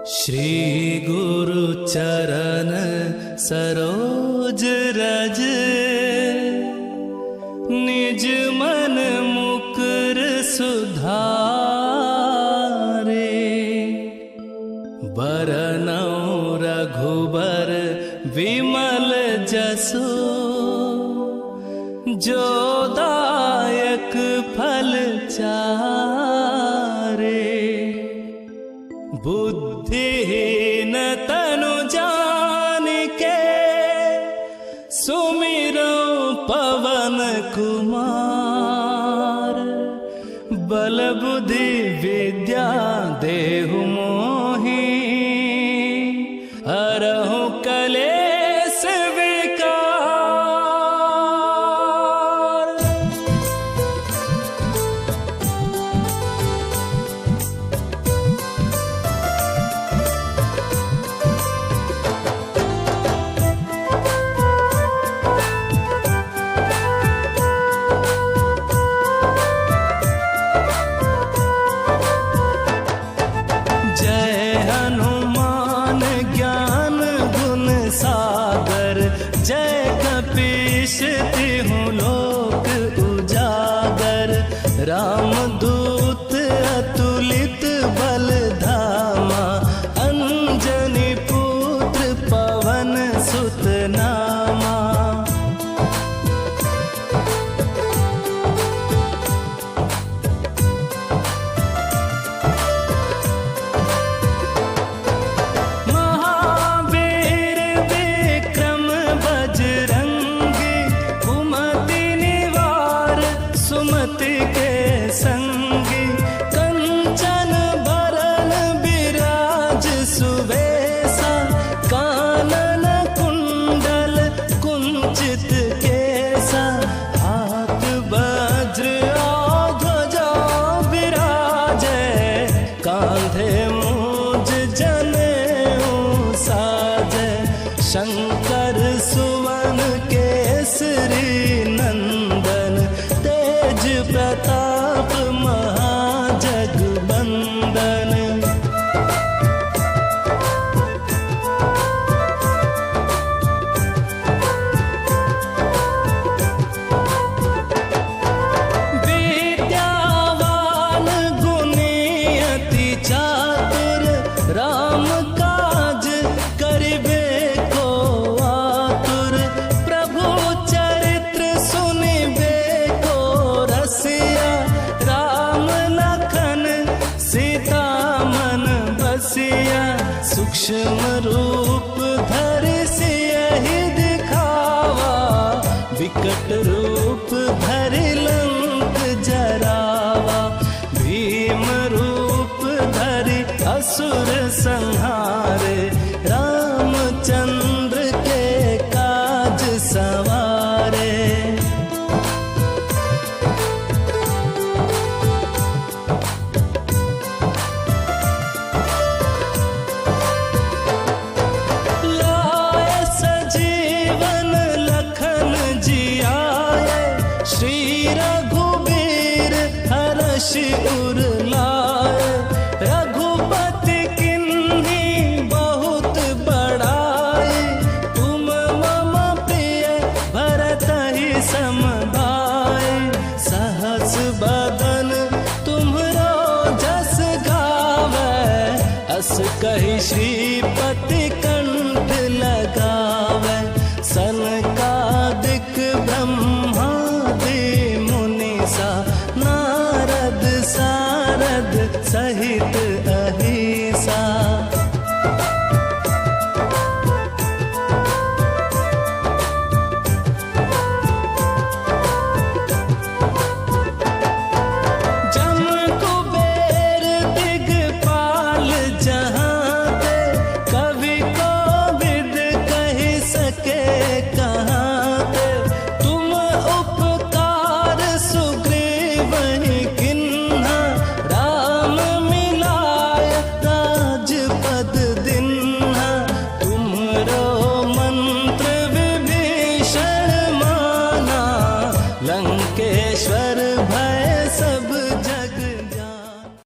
श्री गुरु चरण सरोज रज, निज मन मुकुर सुधारे। बरनउँ रघुबर विमल जसु, जो दायक फल चारे। बुद्धिहीन तनु जानिके, सुमिरौ पवन कुमार। बल बुद्धि विद्या देहु मोहि, हरहु कलेश विकार। जय कपीश तिहु लोक उजागर। रामदूत अतुलित बल धामा, अंजनी पुत्र पवन सुत नामा। सुमति के संगी, कंचन बरन बिराज सुवेशा। कानन कुंडल कुंचित केसा, हाथ वज्र ध्वजा विराजे। कांधे मूज जनेऊ साजे, शंकर सुवन केसरी नंदन। तेज प्रताप महाजगबंदन। विद्यावान गुणी अति चातुर, राम काज करिबे को आतुर। प्रभु चरित्र सुनिबे को रसिया, राम लखन सीता मन बसिया। सूक्ष्म रूप धरि सियहि दिखावा, विकट रूप धरि लंक जरावा। भीम रूप धरि असुर संहारे, रामचंद्र के काज सवारे। लाए सजीवन लखन जियाए, श्री रघुबीर हरषि उर लाए। रघुपति किन्ही बहुत बड़ाई, तुम मम प्रिय भरतहि सम भाई। सहस बदन तुम्हरो जस गावै, अस कहि श्रीपति कंठ लगावै। सनकादिक ब्रह्म